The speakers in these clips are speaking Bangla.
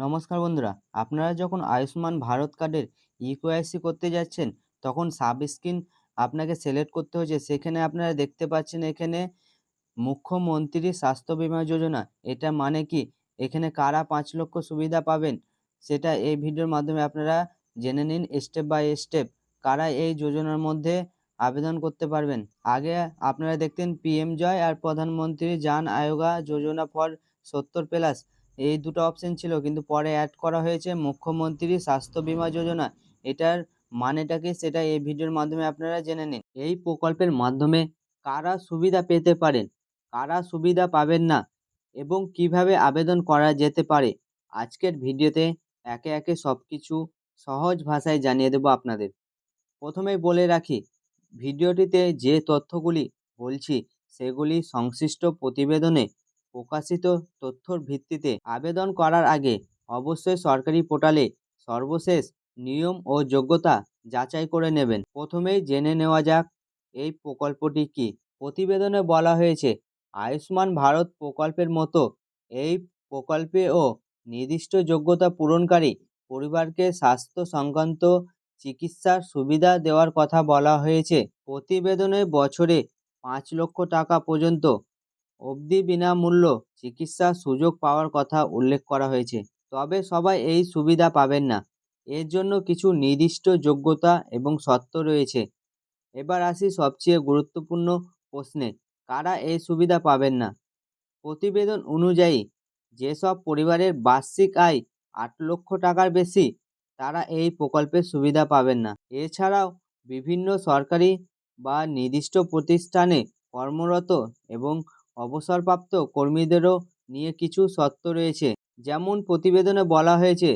নমস্কার বন্ধুরা, আপনারা যখন আয়ুষ্মান ভারত কার্ডের ইকেওয়াইসি করতে যাচ্ছেন তখন সাব স্ক্রিন আপনাকে সিলেক্ট করতে হচ্ছে। সেখানে আপনারা দেখতে পাচ্ছেন এখানে মুখ্যমন্ত্রী স্বাস্থ্য বীমা যোজনা। এটা মানে কি, এখানে কারা 5 লক্ষ সুবিধা পাবেন সেটা এই ভিডিওর মাধ্যমে আপনারা জেনে নিন স্টেপ বাই স্টেপ। কারা এই যোজনার মধ্যে আবেদন করতে পারবেন। আগে আপনারা দেখতেন পিএম জয় আর প্রধানমন্ত্রী জন আরোগ্য যোজনা ফর 70+, এই দুটো অপশন ছিল, কিন্তু পরে অ্যাড করা হয়েছে মুখ্যমন্ত্রী স্বাস্থ্য বীমা যোজনা। এটার মানেটা কি সেটা এই ভিডিওর মাধ্যমে আপনারা জেনে নিন। এই প্রকল্পের মাধ্যমে কারা সুবিধা পেতে পারেন, কারা সুবিধা পাবেন না এবং কিভাবে আবেদন করা যেতে পারে, আজকের ভিডিওতে একে একে সব কিছু সহজ ভাষায় জানিয়ে দেব আপনাদের। প্রথমেই বলে রাখি, ভিডিওটিতে যে তথ্যগুলি বলছি সেগুলি সংশ্লিষ্ট প্রতিবেদনে প্রকাশিত তথ্যর ভিত্তিতে। আবেদন করার আগে অবশ্যই সরকারি পোর্টালে সর্বশেষ নিয়ম ও যোগ্যতা যাচাই করে নেবেন। প্রথমেই জেনে নেওয়া যাক এই প্রকল্পটি কি। প্রতিবেদনে বলা হয়েছে, আয়ুষ্মান ভারত প্রকল্পের মতো এই প্রকল্পেও নির্দিষ্ট যোগ্যতা পূরণকারী পরিবারকে স্বাস্থ্য সংক্রান্ত চিকিৎসার সুবিধা দেওয়ার কথা বলা হয়েছে। প্রতিবেদনে বছরে 5 লক্ষ টাকা পর্যন্ত অবধি বিনামূল্য চিকিৎসার সুযোগ পাওয়ার কথা উল্লেখ করা হয়েছে। তবে সবাই এই সুবিধা পাবেন না, এর জন্য কিছু নির্দিষ্ট যোগ্যতা এবং শর্ত রয়েছে। এবার আসি সবচেয়ে গুরুত্বপূর্ণ প্রশ্নে, কারা এই সুবিধা পাবেন না। প্রতিবেদন অনুযায়ী যেসব পরিবারের বার্ষিক আয় 8 লক্ষ টাকার বেশি তারা এই প্রকল্পের সুবিধা পাবেন না। এছাড়াও বিভিন্ন সরকারি বা নির্দিষ্ট প্রতিষ্ঠানে কর্মরত এবং অবসরপ্রাপ্ত কর্মীদেরও নিয়ে কিছু শর্ত রয়েছে। যেমন প্রতিবেদনে বলা হয়েছে,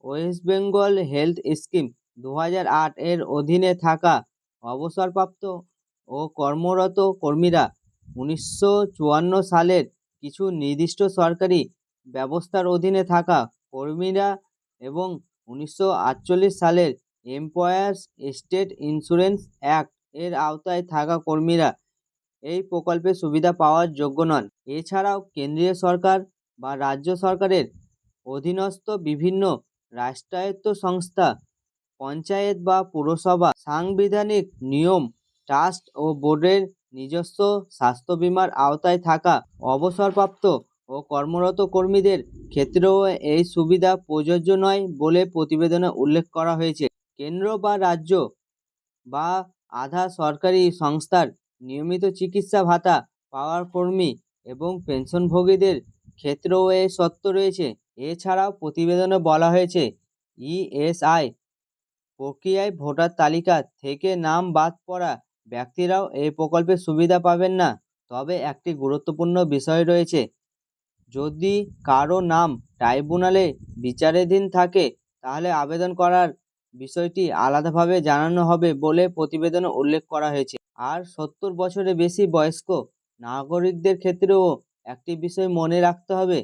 ওয়েস্ট বেঙ্গল হেলথ স্কিম 2008 এর অধীনে থাকা অবসরপ্রাপ্ত ও কর্মরত কর্মীরা 1954 সালের কিছু নির্দিষ্ট সরকারি ব্যবস্থার অধীনে থাকা কর্মীরা এবং 1948 সালের এমপ্লয়ার্স স্টেট ইন্স্যুরেন্স অ্যাক্ট এর আওতায় থাকা কর্মীরা এই প্রকল্পের সুবিধা পাওয়ার যোগ্য নন। এছাড়াও কেন্দ্রীয় সরকার বা রাজ্য সরকারের অধীনস্থ বিভিন্ন রাষ্ট্রায়ত্ত সংস্থা, পঞ্চায়েত বা পুরসভা, সাংবিধানিক নিয়ম, ট্রাস্ট ও বোর্ডের নিজস্ব স্বাস্থ্য বীমার আওতায় থাকা অবসরপ্রাপ্ত ও কর্মরত কর্মীদের ক্ষেত্রেও এই সুবিধা প্রযোজ্য নয় বলে প্রতিবেদনে উল্লেখ করা হয়েছে। কেন্দ্র বা রাজ্য বা আধা সরকারি সংস্থার নিয়মিত চিকিৎসা ভাতা পাওয়ার কর্মী এবং পেনশনভোগীদের ক্ষেত্রেও এই শর্ত রয়েছে। এছাড়াও প্রতিবেদনে বলা হয়েছে, ইএসআই প্রক্রিয়ায় ভোটার তালিকা থেকে নাম বাদ পড়া ব্যক্তিরাও এই প্রকল্পের সুবিধা পাবেন না। তবে একটি গুরুত্বপূর্ণ বিষয় রয়েছে, যদি কারো নাম ট্রাইব্যুনালে বিচারাধীন থাকে তাহলে আবেদন করার বিষয়টি আলাদাভাবে জানানো হবে বলে প্রতিবেদনে উল্লেখ করা হয়েছে। আর 70 বছরের বেশি বয়স্ক নাগরিকদের ক্ষেত্রেও একটি বিষয় মনে রাখতে হবে,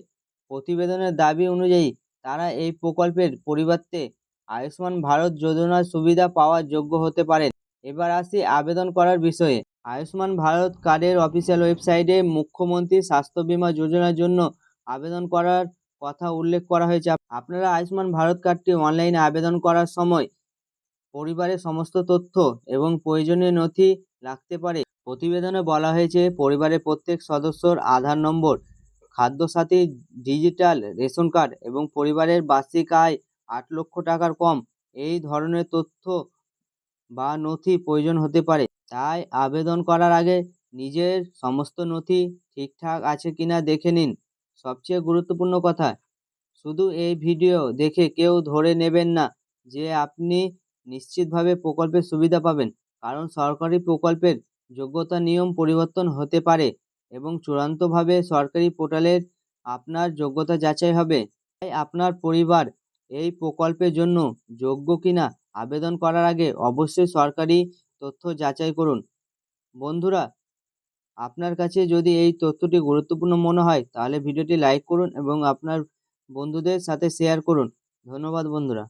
প্রতিবেদনের দাবি অনুযায়ী তারা এই প্রকল্পের পরিবর্তে আয়ুষ্মান ভারত যোজনার সুবিধা পাওয়ার যোগ্য হতে পারেন। এবার আসি আবেদন করার বিষয়ে। আয়ুষ্মান ভারত কার্ডের অফিসিয়াল ওয়েবসাইটে মুখ্যমন্ত্রী স্বাস্থ্য বীমা যোজনার জন্য আবেদন করার কথা উল্লেখ করা হয়েছে। আপনারা আয়ুষ্মান ভারত কার্ডটি অনলাইনে আবেদন করার সময় পরিবারের সমস্ত তথ্য এবং প্রয়োজনীয় নথি রাখতে পারে। প্রতিবেদনে বলা হয়েছে, পরিবারের প্রত্যেক সদস্যর আধার নম্বর, খাদ্যসাথী ডিজিটাল রেশন কার্ড এবং পরিবারের বার্ষিক আয় 8 লক্ষ টাকার কম এই ধরনের তথ্য বা নথি প্রয়োজন হতে পারে। তাই আবেদন করার আগে নিজের সমস্ত নথি ঠিকঠাক আছে কিনা দেখে নিন। সবচেয়ে গুরুত্বপূর্ণ কথা, শুধু এই ভিডিও দেখে কেউ ধরে নেবেন না যে আপনি নিশ্চিতভাবে প্রকল্পের সুবিধা পাবেন, কারণ সরকারি প্রকল্পের যোগ্যতা নিয়ম পরিবর্তন হতে পারে এবং চূড়ান্তভাবে সরকারি পোর্টালের আপনার যোগ্যতা যাচাই হবে। তাই আপনার পরিবার এই প্রকল্পের জন্য যোগ্য কিনা আবেদন করার আগে অবশ্যই সরকারি তথ্য যাচাই করুন। বন্ধুরা, আপনার কাছে যদি এই তথ্যটি গুরুত্বপূর্ণ মনে হয় তাহলে ভিডিওটি লাইক করুন এবং আপনার বন্ধুদের সাথে শেয়ার করুন। ধন্যবাদ বন্ধুরা।